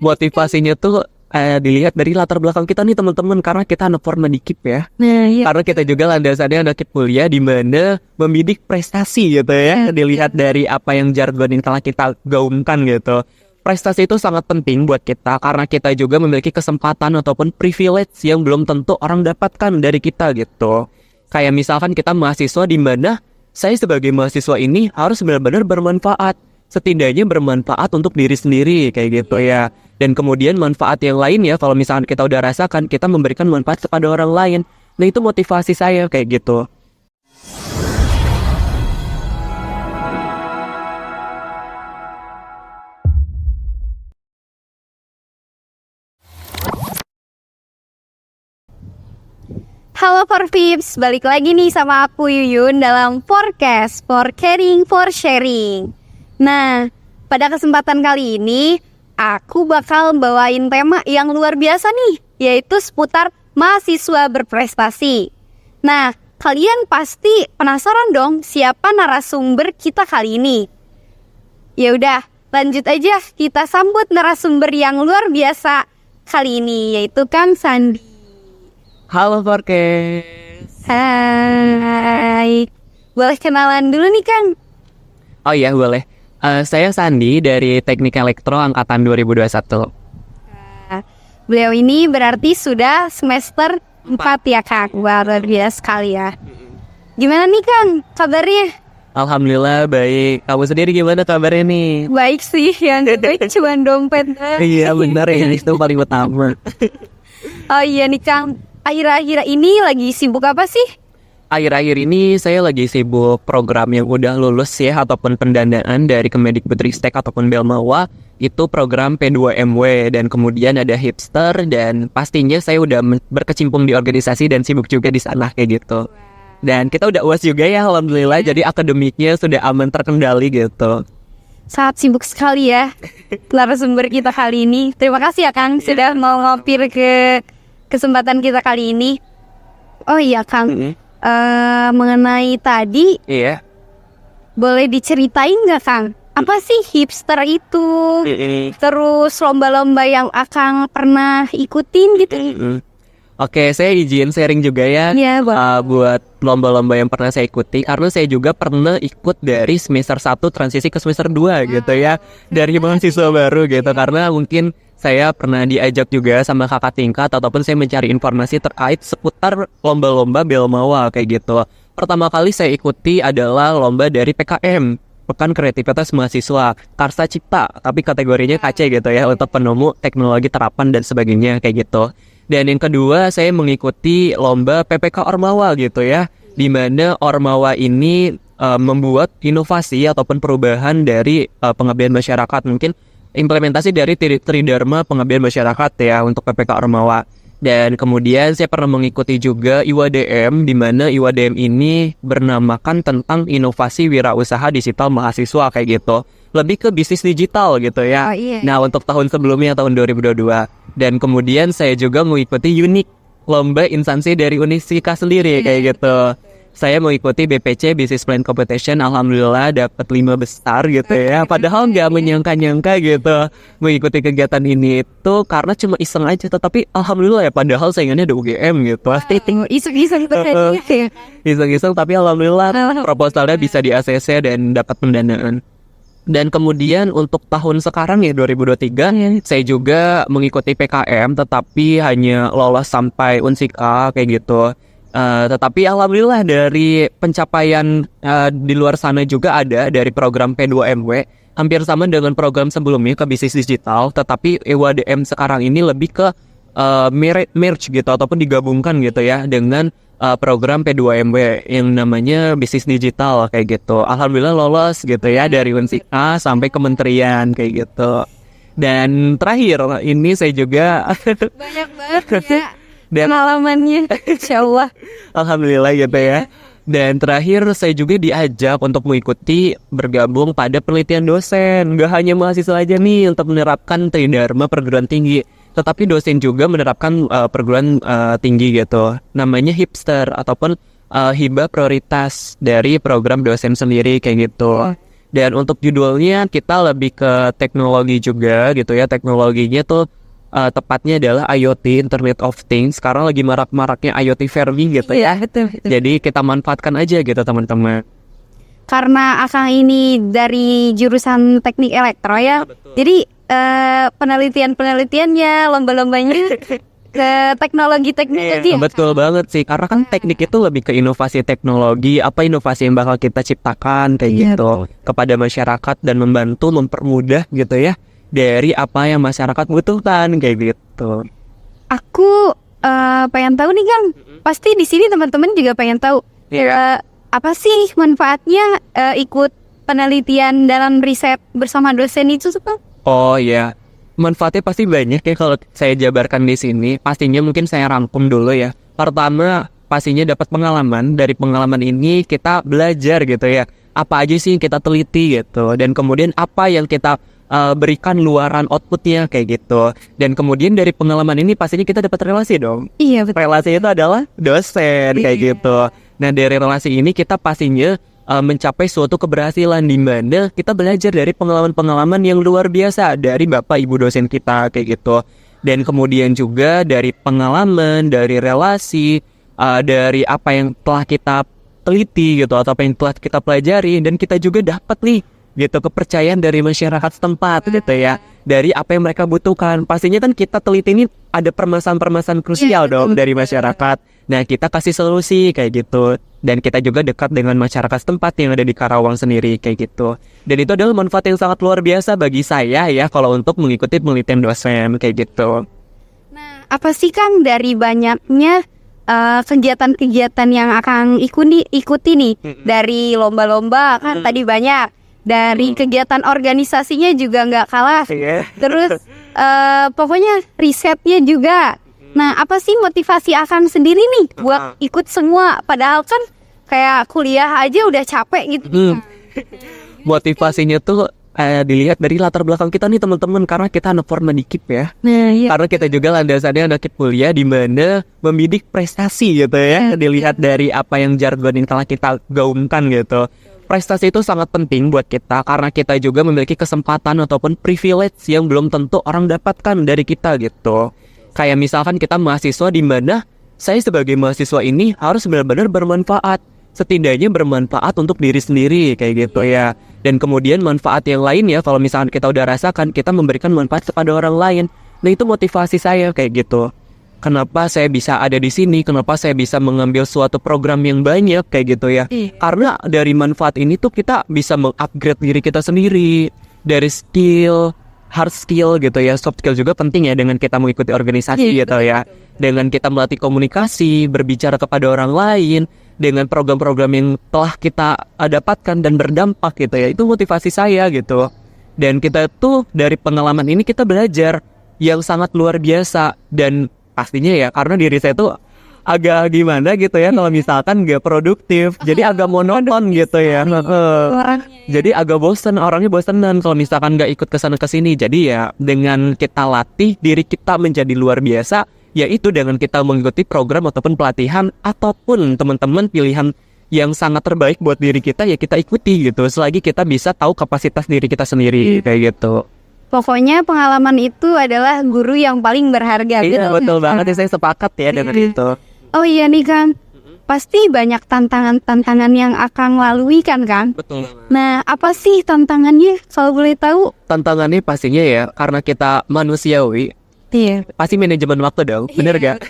motivasinya tuh dilihat dari latar belakang kita nih teman-teman, karena kita anak Permendikip ya. Nah, iya. Karena kita juga landasannya anak kuliah di mana membidik prestasi gitu ya. Dilihat dari apa yang jargon yang telah kita gaungkan gitu. Prestasi itu sangat penting buat kita karena kita juga memiliki kesempatan ataupun privilege yang belum tentu orang dapatkan dari kita gitu. Kayak misalkan kita mahasiswa di mana saya sebagai mahasiswa ini harus benar-benar bermanfaat. Setidaknya bermanfaat untuk diri sendiri kayak gitu ya. Dan kemudian manfaat yang lain ya, kalau misalkan kita udah rasakan, kita memberikan manfaat kepada orang lain. Nah itu motivasi saya kayak gitu. Halo Forvips, balik lagi nih sama aku Yuyun dalam podcast For Caring For Sharing. Nah, pada kesempatan kali ini aku bakal bawain tema yang luar biasa nih, yaitu seputar mahasiswa berprestasi. Nah, kalian pasti penasaran dong siapa narasumber kita kali ini. Ya udah, lanjut aja kita sambut narasumber yang luar biasa kali ini, yaitu Kang Sandi. Halo Forecast. Hai, boleh kenalan dulu nih Kang? Oh iya boleh. Saya Sandi dari Teknik Elektro Angkatan 2021. Beliau ini berarti sudah semester 4 ya Kang. Wah, luar biasa sekali ya. Gimana nih Kang kabarnya? Alhamdulillah baik. Kamu sendiri gimana kabarnya nih? Baik sih, yang baik cuma dompet. Iya benar ya, itu paling utama. Oh iya nih Kang, akhir-akhir ini lagi sibuk apa sih? Akhir-akhir ini saya lagi sibuk program yang udah lulus ya, ataupun pendanaan dari Kemendikbudristek ataupun Belmawa. Itu program P2MW, dan kemudian ada Hipster, dan pastinya saya udah berkecimpung di organisasi dan sibuk juga di sana kayak gitu. Dan kita udah UAS juga ya alhamdulillah, jadi akademiknya sudah aman terkendali gitu. Sangat sibuk sekali ya narasumber kita kali ini. Terima kasih ya Kang sudah mau ngompir ke kesempatan kita kali ini. Oh iya Kang, mengenai tadi, Iya. boleh diceritain nggak Kang? Apa sih hipster itu? Terus lomba-lomba yang Akang pernah ikutin gitu? Oke, saya izin sharing juga ya, Iya, buat lomba-lomba yang pernah saya ikuti. Karena saya juga pernah ikut dari semester 1 transisi ke semester 2 gitu ya. Dari mahasiswa baru gitu. Karena mungkin saya pernah diajak juga sama kakak tingkat, ataupun saya mencari informasi terkait seputar lomba-lomba Belmawa kayak gitu. Pertama kali saya ikuti adalah lomba dari PKM, Pekan Kreativitas Mahasiswa, Karsa Cipta, tapi kategorinya KC gitu ya, untuk penemu teknologi terapan dan sebagainya kayak gitu. Dan yang kedua saya mengikuti lomba PPK Ormawa gitu ya, di mana Ormawa ini membuat inovasi ataupun perubahan dari pengabdian masyarakat, mungkin implementasi dari Tridharma pengabdian masyarakat ya untuk PPK Ormawa. Dan kemudian saya pernah mengikuti juga IWDM, di mana IWDM ini bernamakan tentang inovasi wirausaha digital mahasiswa kayak gitu. Lebih ke bisnis digital gitu ya. Oh, iya. Nah untuk tahun sebelumnya, tahun 2022. Dan kemudian saya juga mengikuti UNIK, lomba instansi dari Unisika sendiri kayak gitu. Saya mengikuti BPC Business Plan Competition, alhamdulillah dapat 5 besar gitu ya. Padahal nggak menyangka-nyangka gitu mengikuti kegiatan ini itu karena cuma iseng aja. Tetapi alhamdulillah ya, padahal saingannya ada UGM gitu. Iseng-iseng berarti ya. Iseng-iseng tapi alhamdulillah proposalnya bisa di ACC dan dapat pendanaan. Dan kemudian untuk tahun sekarang ya 2023 saya juga mengikuti PKM, tetapi hanya lolos sampai Unsika kayak gitu. Tetapi alhamdulillah dari pencapaian di luar sana juga ada dari program P2MW, hampir sama dengan program sebelumnya ke bisnis digital, tetapi EWDM sekarang ini lebih ke merge gitu ataupun digabungkan gitu ya dengan program P2MW yang namanya bisnis digital kayak gitu. Alhamdulillah lolos gitu ya dari Unsika sampai kementerian kayak gitu. Dan terakhir ini saya juga Banyak banget ya pengalamannya, Insya Allah. alhamdulillah gitu ya. Dan terakhir saya juga diajak untuk mengikuti bergabung pada penelitian dosen. Gak hanya mahasiswa aja nih untuk menerapkan Tridharma perguruan tinggi, tetapi dosen juga menerapkan perguruan tinggi gitu. Namanya Hipster ataupun hibah prioritas dari program dosen sendiri kayak gitu. Dan untuk judulnya kita lebih ke teknologi juga gitu ya. Teknologinya tuh tepatnya adalah IoT, Internet of Things. Sekarang lagi marak-maraknya IoT farming gitu ya. betul. Jadi kita manfaatkan aja gitu teman-teman. Karena Akang ini dari jurusan teknik elektro ya, jadi penelitiannya, lomba-lombanya ke teknologi-teknologi ya? Betul banget sih, karena kan teknik itu lebih ke inovasi teknologi, apa inovasi yang bakal kita ciptakan kayak Iya, gitu kepada masyarakat dan membantu mempermudah gitu ya dari apa yang masyarakat butuhkan kayak gitu. Aku pengen tahu nih Kang, pasti di sini teman-teman juga pengen tahu apa sih manfaatnya ikut penelitian dalam riset bersama dosen itu tuh Kang? Oh ya, manfaatnya pasti banyak ya kalau saya jabarkan di sini. Pastinya mungkin saya rangkum dulu ya. Pertama, pastinya dapat pengalaman. Dari pengalaman ini kita belajar gitu ya. Apa aja sih yang kita teliti gitu. Dan kemudian apa yang kita berikan luaran outputnya kayak gitu. Dan kemudian dari pengalaman ini pastinya kita dapat relasi dong. Iya betul. Relasi itu adalah dosen kayak gitu. Nah dari relasi ini kita pastinya mencapai suatu keberhasilan di mana kita belajar dari pengalaman-pengalaman yang luar biasa dari bapak ibu dosen kita kayak gitu. Dan kemudian juga dari pengalaman, dari relasi, dari apa yang telah kita teliti gitu atau apa yang telah kita pelajari, dan kita juga dapat nih gitu kepercayaan dari masyarakat setempat gitu ya, dari apa yang mereka butuhkan. Pastinya kan kita teliti ini ada permasalahan-permasalahan krusial dong dari masyarakat. Nah kita kasih solusi kayak gitu, dan kita juga dekat dengan masyarakat setempat yang ada di Karawang sendiri kayak gitu. Dan itu adalah manfaat yang sangat luar biasa bagi saya ya kalau untuk mengikuti penelitian dosen kayak gitu. Nah, apa sih Kang dari banyaknya kegiatan-kegiatan yang akan ikuti nih, dari lomba-lomba kan tadi banyak, dari kegiatan organisasinya juga nggak kalah, terus pokoknya risetnya juga. Nah, apa sih motivasi akan sendiri nih buat ikut semua? Padahal kan kayak kuliah aja udah capek gitu. Motivasinya tuh dilihat dari latar belakang kita nih teman-teman, karena kita anak Formdikip ya. Nah, iya. Karena kita juga landasannya anak kuliah di mana membidik prestasi gitu ya. Dilihat dari apa yang jargon yang telah kita gaungkan gitu. Prestasi itu sangat penting buat kita karena kita juga memiliki kesempatan ataupun privilege yang belum tentu orang dapatkan dari kita gitu. Kayak misalkan kita mahasiswa di mana saya sebagai mahasiswa ini harus benar-benar bermanfaat. Setidaknya bermanfaat untuk diri sendiri kayak gitu ya. Dan kemudian manfaat yang lain ya, kalau misalkan kita udah rasakan, kita memberikan manfaat kepada orang lain. Nah itu motivasi saya kayak gitu. Kenapa saya bisa ada di sini? Kenapa saya bisa mengambil suatu program yang banyak kayak gitu ya? Karena dari manfaat ini tuh kita bisa mengupgrade diri kita sendiri. Dari skill, hard skill gitu ya, soft skill juga penting ya dengan kita mengikuti organisasi gitu ya. Dengan kita melatih komunikasi, berbicara kepada orang lain, dengan program-program yang telah kita dapatkan dan berdampak gitu ya. Itu motivasi saya gitu. Dan kita tuh dari pengalaman ini kita belajar yang sangat luar biasa. Dan pastinya ya, karena diri saya tuh agak gimana gitu ya, kalau misalkan gak produktif, jadi agak monoton gitu ya. Jadi agak bosen, orangnya bosenan kalau misalkan gak ikut kesana kesini. Jadi ya dengan kita latih diri kita menjadi luar biasa, yaitu dengan kita mengikuti program ataupun pelatihan ataupun teman-teman pilihan yang sangat terbaik buat diri kita, ya kita ikuti gitu. Selagi kita bisa tahu kapasitas diri kita sendiri kayak gitu. Pokoknya pengalaman itu adalah guru yang paling berharga. Iya betul banget ya, saya sepakat ya dengan itu. Oh iya nih Kang, pasti banyak tantangan-tantangan yang Akang lalui kan Kang? Betul. Nah, apa sih tantangannya kalau boleh tahu? Tantangannya pastinya ya, karena kita manusiawi, Iya. pasti manajemen waktu dong, bener gak?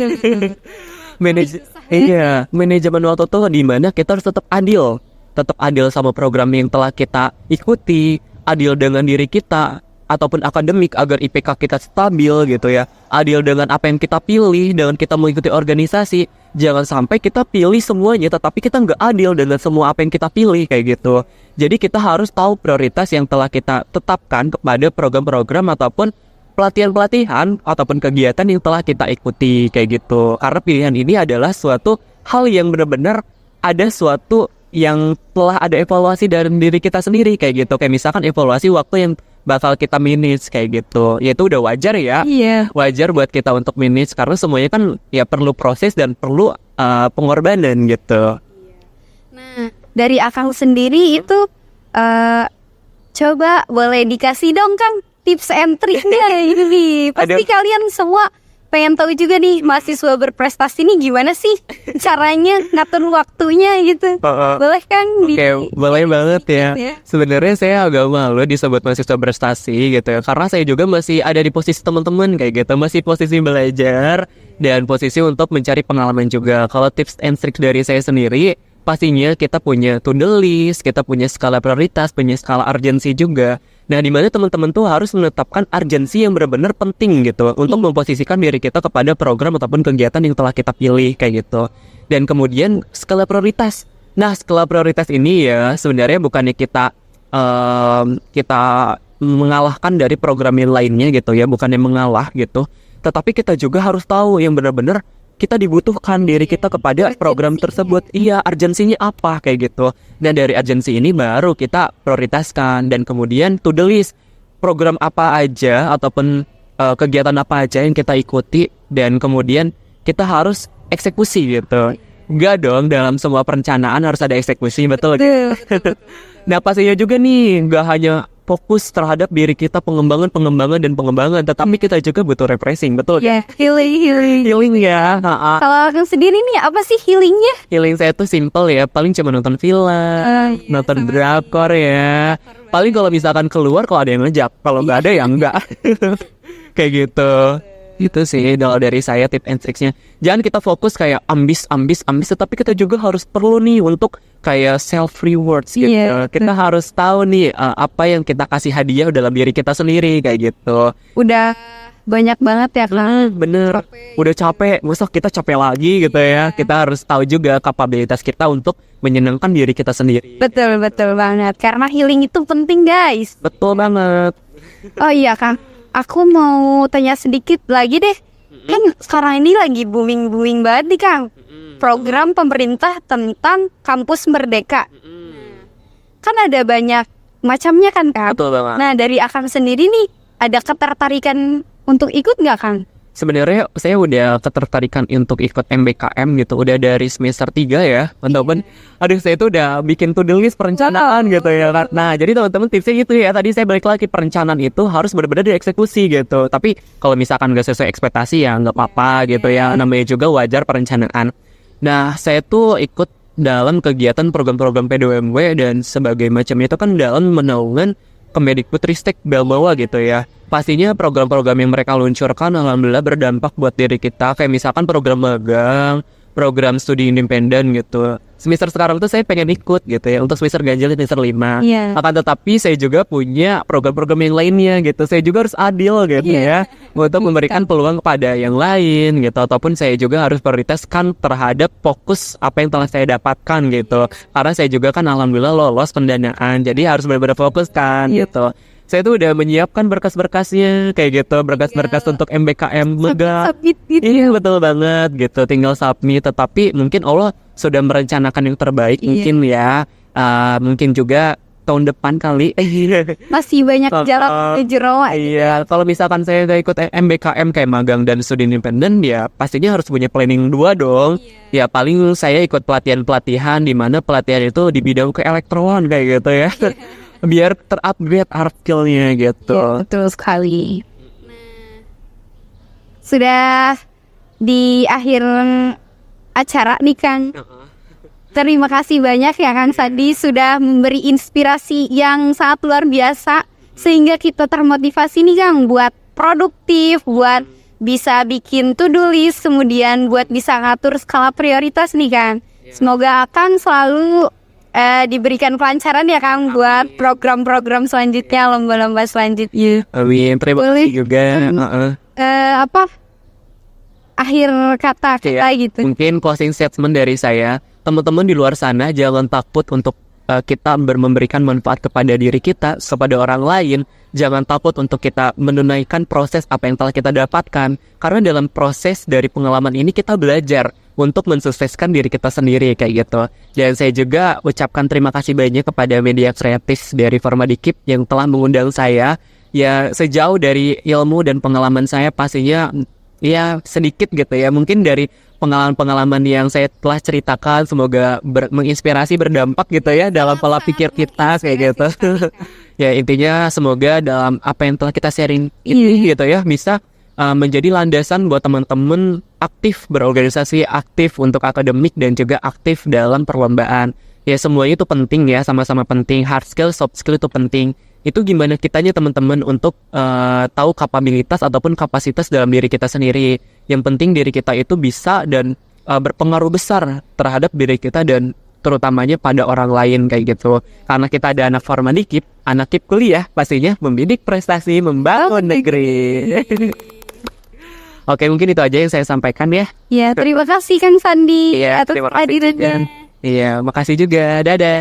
Manajemen waktu tuh di mana kita harus tetap adil sama program yang telah kita ikuti, adil dengan diri kita ataupun akademik agar IPK kita stabil gitu ya, adil dengan apa yang kita pilih, dengan kita mengikuti organisasi. Jangan sampai kita pilih semuanya tetapi kita nggak adil dengan semua apa yang kita pilih kayak gitu. Jadi kita harus tahu prioritas yang telah kita tetapkan kepada program-program ataupun pelatihan-pelatihan ataupun kegiatan yang telah kita ikuti kayak gitu. Karena pilihan ini adalah suatu hal yang benar-benar ada suatu yang telah ada evaluasi dari diri kita sendiri kayak gitu. Kayak misalkan evaluasi waktu yang bakal kita manage kayak gitu. Ya itu udah wajar ya. Iya. Wajar buat kita untuk manage karena semuanya kan ya perlu proses dan perlu pengorbanan gitu. Nah, dari Akang sendiri itu Coba boleh dikasih dong Kang tips and triknya ini. Pasti kalian semua pengen tahu juga nih mahasiswa berprestasi nih gimana sih caranya ngatur waktunya gitu. Boleh Kang? Oke, boleh banget ya. Sebenarnya saya agak malu disebut mahasiswa prestasi gitu ya, karena saya juga masih ada di posisi teman-teman kayak gitu, masih posisi belajar dan posisi untuk mencari pengalaman juga. Kalau tips and tricks dari saya sendiri, pastinya kita punya to-do list, kita punya skala prioritas, punya skala urgensi juga. Nah, di mana teman-teman tuh harus menetapkan urgensi yang benar-benar penting gitu untuk memposisikan diri kita kepada program ataupun kegiatan yang telah kita pilih kayak gitu. Dan kemudian skala prioritas. Nah, skala prioritas ini ya sebenarnya bukannya kita mengalahkan dari program yang lainnya gitu ya, bukannya mengalah gitu. Tetapi kita juga harus tahu yang benar-benar kita dibutuhkan diri kita kepada program tersebut. Iya, urgensinya apa kayak gitu. Dan dari urgensi ini baru kita prioritaskan. Dan kemudian to the list, program apa aja ataupun kegiatan apa aja yang kita ikuti. Dan kemudian kita harus eksekusi gitu. Enggak dong, dalam semua perencanaan harus ada eksekusi, betul? Nah, pastinya juga nih, nggak hanya fokus terhadap diri kita pengembangan, tetapi kita juga butuh refreshing, betul? Ya, healing ya. Kalau Kang sendiri nih apa sih healingnya? Healing saya tuh simple ya, paling cuma nonton film, nonton drakor ya. Paling kalau misalkan keluar kalau ada yang ngejak, kalau nggak ada ya enggak. Kayak gitu. Itu sih dari saya tips and tricksnya. Jangan kita fokus kayak ambis, tetapi kita juga harus perlu nih untuk kayak self rewards gitu. Kita harus tahu nih apa yang kita kasih hadiah dalam diri kita sendiri kayak gitu. Udah banyak banget ya Kang. Bener, udah capek, masa kita capek lagi gitu ya. Kita harus tahu juga kapabilitas kita untuk menyenangkan diri kita sendiri. Betul banget. Karena healing itu penting guys. Betul banget. Oh iya Kang, aku mau tanya sedikit lagi deh. Kan sekarang ini lagi booming banget nih Kang, program pemerintah tentang kampus merdeka. Kan ada banyak macamnya kan Kang. Betul banget. Nah dari Akang sendiri nih, ada ketertarikan untuk ikut nggak Kang? Sebenarnya saya udah ketertarikan untuk ikut MBKM gitu, udah dari semester 3 ya, teman-teman. Aduh, saya tuh udah bikin to-do list perencanaan gitu ya. Nah, jadi teman-teman tipsnya gitu ya. Tadi saya balik lagi, perencanaan itu harus benar-benar dieksekusi gitu. Tapi kalau misalkan nggak sesuai ekspektasi ya nggak apa-apa gitu ya. Namanya juga wajar perencanaan. Nah, saya tuh ikut dalam kegiatan program-program P2MW dan sebagainya macamnya itu kan dalam menaungan Kemendikbudristek Belbawa gitu ya. Pastinya program-program yang mereka luncurkan alhamdulillah berdampak buat diri kita. Kayak misalkan program magang, program studi independen gitu. Semester sekarang tuh saya pengen ikut gitu ya, untuk semester ganjil semester 5. Akan tetapi saya juga punya program-program yang lainnya gitu. Saya juga harus adil gitu ya, untuk memberikan peluang kepada yang lain gitu. Ataupun saya juga harus prioritaskan terhadap fokus apa yang telah saya dapatkan gitu. Karena saya juga kan alhamdulillah lolos pendanaan, jadi harus benar-benar fokus kan gitu. Saya tuh udah menyiapkan berkas-berkasnya kayak gitu, berkas-berkas untuk MBKM Mega. Iya betul banget gitu, tinggal submit. Tetapi mungkin Allah sudah merencanakan yang terbaik mungkin ya. Mungkin juga tahun depan kali. Masih banyak jalan menuju rawa. Iya, kalau misalkan saya udah ikut MBKM kayak magang dan studi independen ya pastinya harus punya planning 2 dong. Ya paling saya ikut pelatihan-pelatihan di mana pelatihan itu di bidang keelektron kayak gitu ya. Biar terupgrade hard skill-nya gitu. Ya, betul sekali. Sudah di akhir acara nih Kang. Terima kasih banyak ya Kang Sandi sudah memberi inspirasi yang sangat luar biasa sehingga kita termotivasi nih Kang buat produktif, buat bisa bikin to-do list, kemudian buat bisa ngatur skala prioritas nih Kang. Semoga Kang selalu diberikan kelancaran ya Kang buat program-program selanjutnya, lomba-lomba selanjutnya. Amin, terima kasih juga. Akhir kata kita gitu. Mungkin closing statement dari saya, teman-teman di luar sana jangan takut untuk kita memberikan manfaat kepada diri kita, kepada orang lain. Jangan takut untuk kita menunaikan proses apa yang telah kita dapatkan. Karena dalam proses dari pengalaman ini kita belajar untuk mensukseskan diri kita sendiri kayak gitu. Dan saya juga ucapkan terima kasih banyak kepada media kreatif dari Formadikip yang telah mengundang saya. Ya sejauh dari ilmu dan pengalaman saya pastinya ya sedikit gitu ya. Mungkin dari pengalaman-pengalaman yang saya telah ceritakan semoga menginspirasi, berdampak gitu ya dalam pola pikir kita kayak gitu. Ya intinya semoga dalam apa yang telah kita sharing ini gitu ya bisa menjadi landasan buat teman-teman aktif berorganisasi, aktif untuk akademik dan juga aktif dalam perlombaan. Ya semuanya itu penting ya, sama-sama penting. Hard skill, soft skill itu penting. Itu gimana kitanya teman-teman untuk tahu kapabilitas ataupun kapasitas dalam diri kita sendiri. Yang penting diri kita itu bisa dan berpengaruh besar terhadap diri kita dan terutamanya pada orang lain kayak gitu. Karena kita ada anak Formadikip, anak KIP kuliah pastinya membidik prestasi membangun negeri. Oke, mungkin itu aja yang saya sampaikan ya. Ya, terima kasih Kang Sandi Iya, atas terima kasih juga. kehadirannya. Iya, makasih juga. Dadah.